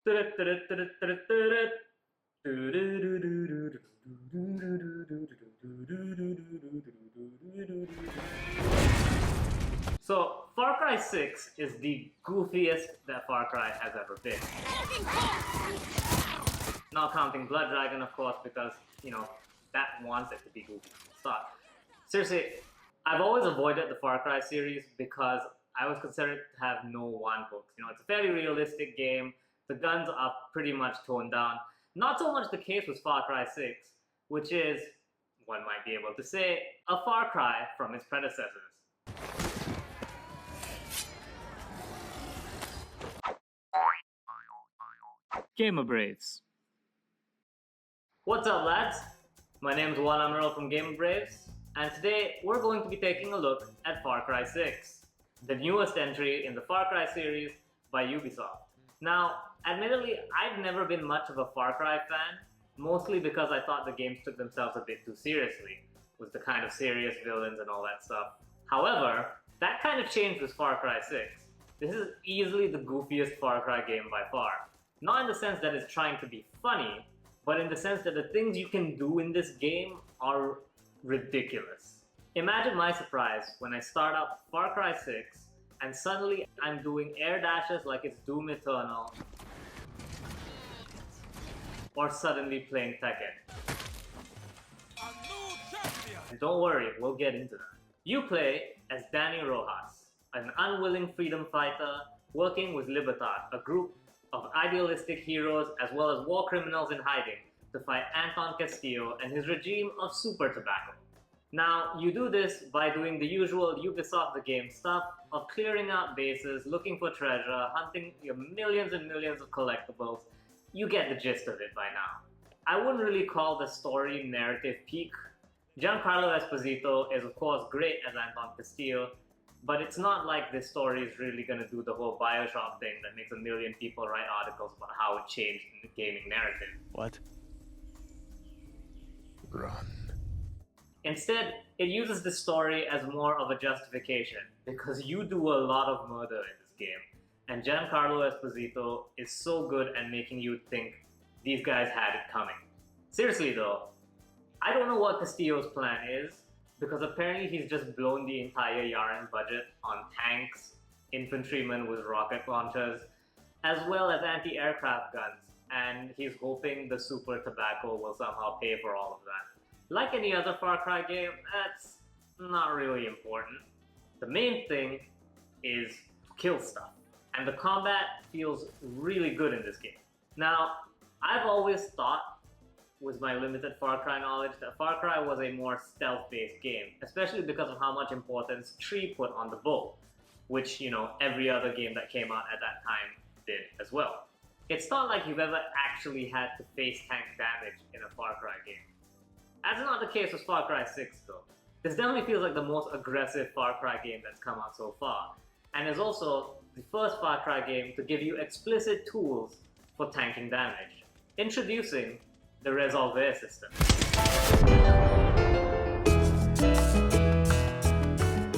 So, Far Cry 6 is the goofiest that Far Cry has ever been. Not counting Blood Dragon, of course, because, you know, that wants it to be goofy from the start. Seriously, I've always avoided the Far Cry series because I was considered to have no one hooks. You know, it's a fairly realistic game. The guns are pretty much toned down. Not so much the case with Far Cry 6, which is, one might be able to say, a Far Cry from its predecessors. Gamer Braves. What's up, lads? My name is Juan Amaral from Gamer Braves, and today we're going to be taking a look at Far Cry 6, the newest entry in the Far Cry series by Ubisoft. Now, admittedly, I've never been much of a Far Cry fan, mostly because I thought the games took themselves a bit too seriously, with the kind of serious villains and all that stuff. However, that kind of changed with Far Cry 6. This is easily the goofiest Far Cry game by far. Not in the sense that it's trying to be funny, but in the sense that the things you can do in this game are ridiculous. Imagine my surprise when I start up Far Cry 6 and suddenly I'm doing air dashes like it's Doom Eternal, or suddenly playing Tekken. And don't worry, we'll get into that. You play as Danny Rojas, an unwilling freedom fighter working with Libertad, a group of idealistic heroes as well as war criminals in hiding to fight Anton Castillo and his regime of super tobacco. Now, you do this by doing the usual Ubisoft the game stuff of clearing out bases, looking for treasure, hunting your millions and millions of collectibles. You get the gist of it by now. I wouldn't really call the story narrative peak. Giancarlo Esposito is of course great as Anton Castillo, but it's not like this story is really going to do the whole Bioshock thing that makes a million people write articles about how it changed the gaming narrative. What? Run. Instead, it uses the story as more of a justification, because you do a lot of murder in this game, and Giancarlo Esposito is so good at making you think these guys had it coming. Seriously though, I don't know what Castillo's plan is, because apparently he's just blown the entire Yaren budget on tanks, infantrymen with rocket launchers, as well as anti-aircraft guns, and he's hoping the super tobacco will somehow pay for all of that. Like any other Far Cry game, that's not really important. The main thing is to kill stuff, and the combat feels really good in this game. Now, I've always thought, with my limited Far Cry knowledge, that Far Cry was a more stealth-based game, especially because of how much importance Tree put on the bow, which, you know, every other game that came out at that time did as well. It's not like you've ever actually had to face tank damage in a Far Cry game. That's not the case with Far Cry 6 though. This definitely feels like the most aggressive Far Cry game that's come out so far, and is also the first Far Cry game to give you explicit tools for tanking damage. Introducing the Resolver system.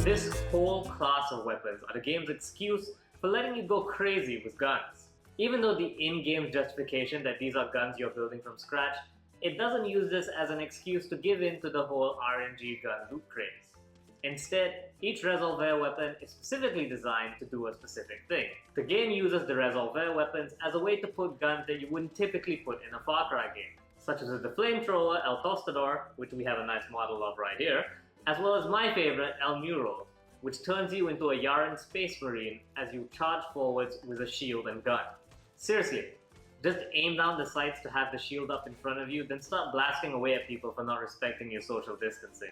This whole class of weapons are the game's excuse for letting you go crazy with guns. Even though the in-game justification that these are guns you're building from scratch, it doesn't use this as an excuse to give in to the whole RNG gun loot craze. Instead, each Resolver weapon is specifically designed to do a specific thing. The game uses the Resolver weapons as a way to put guns that you wouldn't typically put in a Far Cry game, such as the flamethrower El Tostador, which we have a nice model of right here, as well as my favorite El Muro, which turns you into a Yaren Space Marine as you charge forwards with a shield and gun. Seriously, just aim down the sights to have the shield up in front of you, then start blasting away at people for not respecting your social distancing.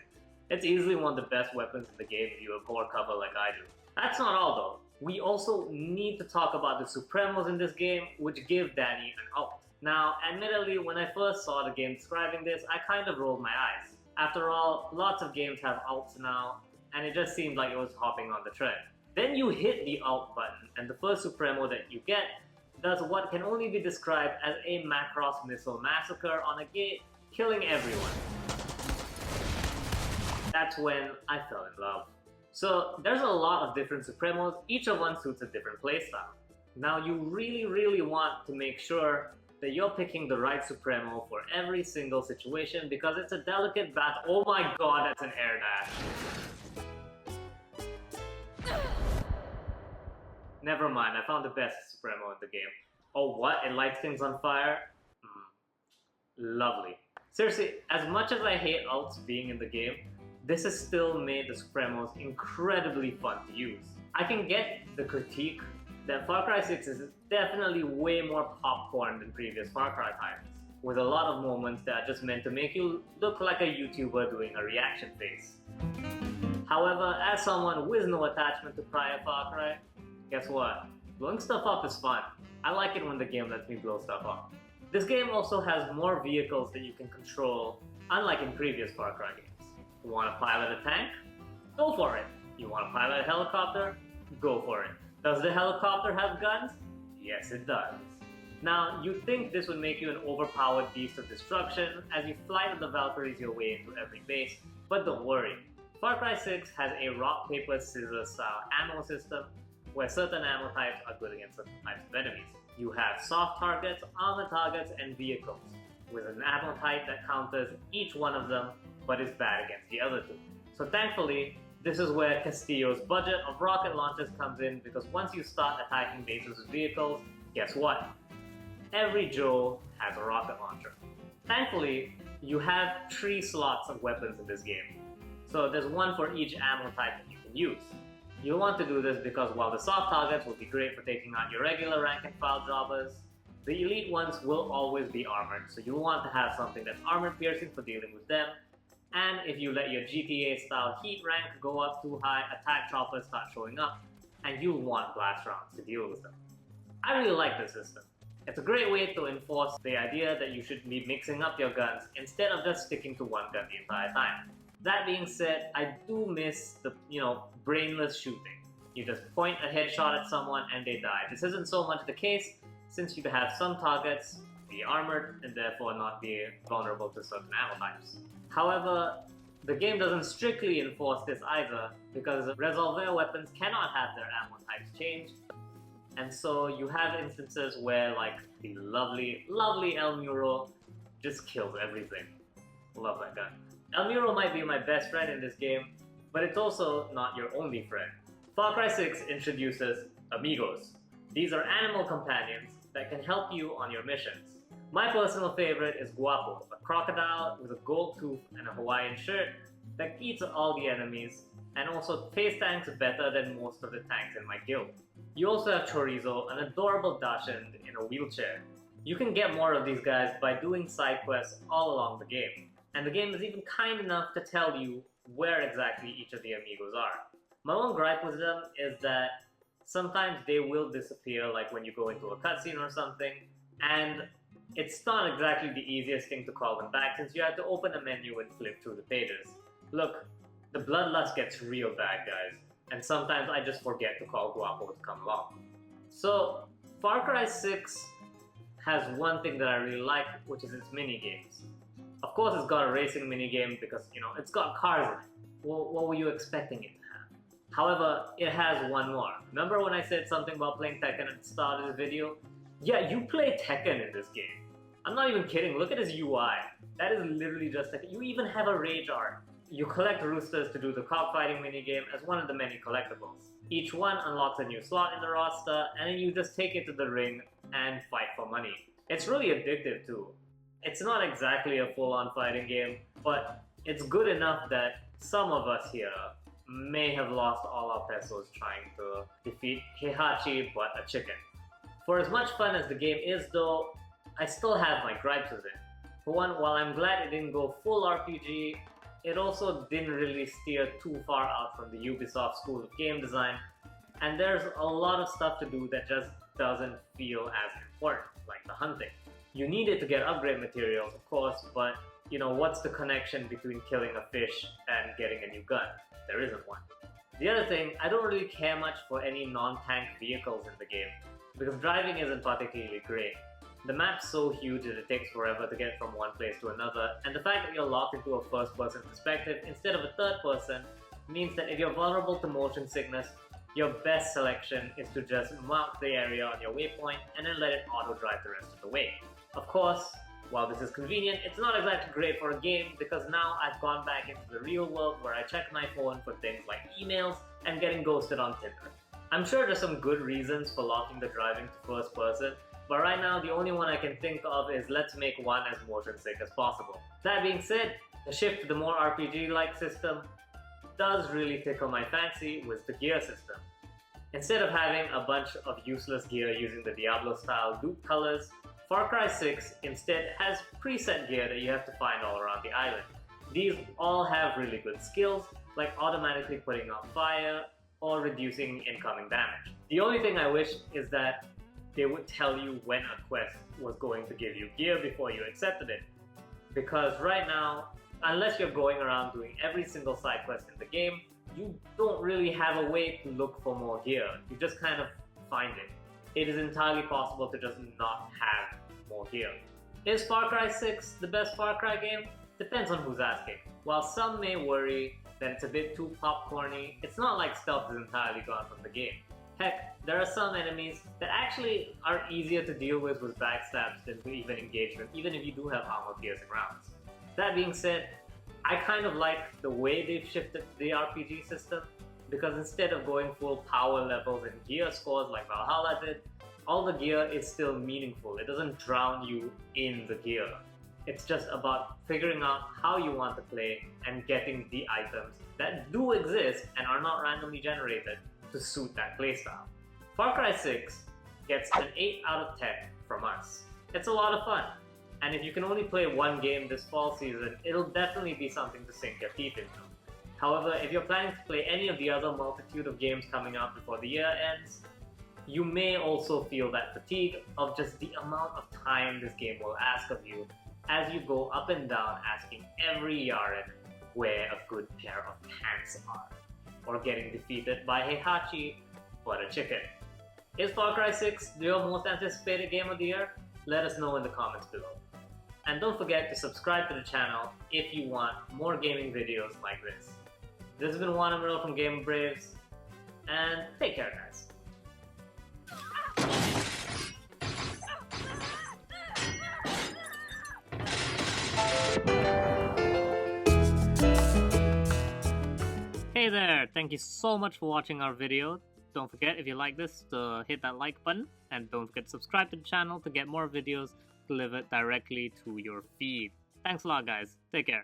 It's easily one of the best weapons in the game if you abhor cover like I do. That's not all though. We also need to talk about the Supremos in this game, which give Danny an ult. Now, admittedly, when I first saw the game describing this, I kind of rolled my eyes. After all, lots of games have ults now, and it just seemed like it was hopping on the trend. Then you hit the ult button, and the first Supremo that you get does what can only be described as a Macross missile massacre on a gate, killing everyone. That's when I fell in love. So there's a lot of different Supremos, each of one suits a different playstyle. Now you really want to make sure that you're picking the right Supremo for every single situation because it's a delicate bat. Oh my god, that's an air dash. Never mind, I found the best Supremo in the game. Oh what? It lights things on fire? Lovely. Seriously, as much as I hate ults being in the game, this has still made the Supremos incredibly fun to use. I can get the critique that Far Cry 6 is definitely way more popcorn than previous Far Cry titles, with a lot of moments that are just meant to make you look like a YouTuber doing a reaction face. However, as someone with no attachment to prior Far Cry, guess what? Blowing stuff up is fun. I like it when the game lets me blow stuff up. This game also has more vehicles that you can control, unlike in previous Far Cry games. You want to pilot a tank? Go for it. You want to pilot a helicopter? Go for it. Does the helicopter have guns? Yes, it does. Now, you'd think this would make you an overpowered beast of destruction as you fly to the Valkyries your way into every base, but don't worry. Far Cry 6 has a rock, paper, scissors style ammo system where certain ammo types are good against certain types of enemies. You have soft targets, armor targets, and vehicles, with an ammo type that counters each one of them but is bad against the other two. So thankfully, this is where Castillo's budget of rocket launchers comes in, because once you start attacking bases with vehicles, guess what? Every Joe has a rocket launcher. Thankfully, you have 3 slots of weapons in this game, so there's one for each ammo type that you can use. You'll want to do this because while the soft targets will be great for taking out your regular rank and file jobbers, the elite ones will always be armored, so you'll want to have something that's armor piercing for dealing with them. And if you let your GTA style heat rank go up too high, attack choppers start showing up, and you'll want blast rounds to deal with them. I really like this system. It's a great way to enforce the idea that you should be mixing up your guns instead of just sticking to one gun the entire time. That being said, I do miss the, brainless shooting. You just point a headshot at someone and they die. This isn't so much the case since you have some targets be armored and therefore not be vulnerable to certain ammo types. However, the game doesn't strictly enforce this either, because resolver weapons cannot have their ammo types changed, and so you have instances where, like, the lovely El Muro just kills everything. Love that gun. El Muro might be my best friend in this game, but it's also not your only friend. Far Cry 6 introduces Amigos. These are animal companions that can help you on your missions. My personal favorite is Guapo, a crocodile with a gold tooth and a Hawaiian shirt that eats all the enemies and also face tanks better than most of the tanks in my guild. You also have Chorizo, an adorable Dachshund in a wheelchair. You can get more of these guys by doing side quests all along the game, and the game is even kind enough to tell you where exactly each of the amigos are. My one gripe with them is that sometimes they will disappear, like when you go into a cutscene or something, and it's not exactly the easiest thing to call them back since you have to open a menu and flip through the pages. Look, the bloodlust gets real bad, guys, and sometimes I just forget to call Guapo to come along. So, Far Cry 6 has one thing that I really like, which is its mini-games. Of course it's got a racing minigame because, it's got cars in it. Well, what were you expecting it to have? However, it has one more. Remember when I said something about playing Tekken at the start of this video? Yeah, you play Tekken in this game. I'm not even kidding, look at his UI. That is literally just Tekken. You even have a rage art. You collect roosters to do the cockfighting minigame as one of the many collectibles. Each one unlocks a new slot in the roster, and then you just take it to the ring and fight for money. It's really addictive too. It's not exactly a full-on fighting game, but it's good enough that some of us here may have lost all our pesos trying to defeat Heihachi but a chicken. For as much fun as the game is though, I still have my gripes with it. For one, while I'm glad it didn't go full RPG, it also didn't really steer too far out from the Ubisoft school of game design, and there's a lot of stuff to do that just doesn't feel as important, like the hunting. You need it to get upgrade materials, of course, but what's the connection between killing a fish and getting a new gun? There isn't one. The other thing, I don't really care much for any non-tank vehicles in the game, because driving isn't particularly great. The map's so huge that it takes forever to get from one place to another, and the fact that you're locked into a first-person perspective instead of a third person means that if you're vulnerable to motion sickness, your best selection is to just mark the area on your waypoint and then let it auto-drive the rest of the way. Of course, while this is convenient, it's not exactly great for a game because now I've gone back into the real world where I check my phone for things like emails and getting ghosted on Tinder. I'm sure there's some good reasons for locking the driving to first person, but right now the only one I can think of is let's make one as motion sick as possible. That being said, the shift to the more RPG-like system does really tickle my fancy with the gear system. Instead of having a bunch of useless gear using the Diablo-style loot colors, Far Cry 6 instead has preset gear that you have to find all around the island. These all have really good skills, like automatically putting out fire or reducing incoming damage. The only thing I wish is that they would tell you when a quest was going to give you gear before you accepted it. Because right now, unless you're going around doing every single side quest in the game, you don't really have a way to look for more gear. You just kind of find it. It is entirely possible to just not have more gear. Is Far Cry 6 the best Far Cry game? Depends on who's asking. While some may worry that it's a bit too popcorny, it's not like stealth is entirely gone from the game. Heck, there are some enemies that actually are easier to deal with backstabs than even engagement, even if you do have armor-piercing rounds. That being said, I kind of like the way they've shifted the RPG system, because instead of going full power levels and gear scores like Valhalla did, all the gear is still meaningful. It doesn't drown you in the gear. It's just about figuring out how you want to play and getting the items that do exist and are not randomly generated to suit that playstyle. Far Cry 6 gets an 8 out of 10 from us. It's a lot of fun, and if you can only play one game this fall season, it'll definitely be something to sink your teeth into. However, if you're planning to play any of the other multitude of games coming out before the year ends, you may also feel that fatigue of just the amount of time this game will ask of you as you go up and down asking every Yaren where a good pair of pants are, or getting defeated by Heihachi for the chicken. Is Far Cry 6 your most anticipated game of the year? Let us know in the comments below. And don't forget to subscribe to the channel if you want more gaming videos like this. This has been Juan Emerald from Game Braves, and take care guys. Hey there, thank you so much for watching our video. Don't forget, if you like this, to hit that like button, and don't forget to subscribe to the channel to get more videos delivered directly to your feed. Thanks a lot guys, take care.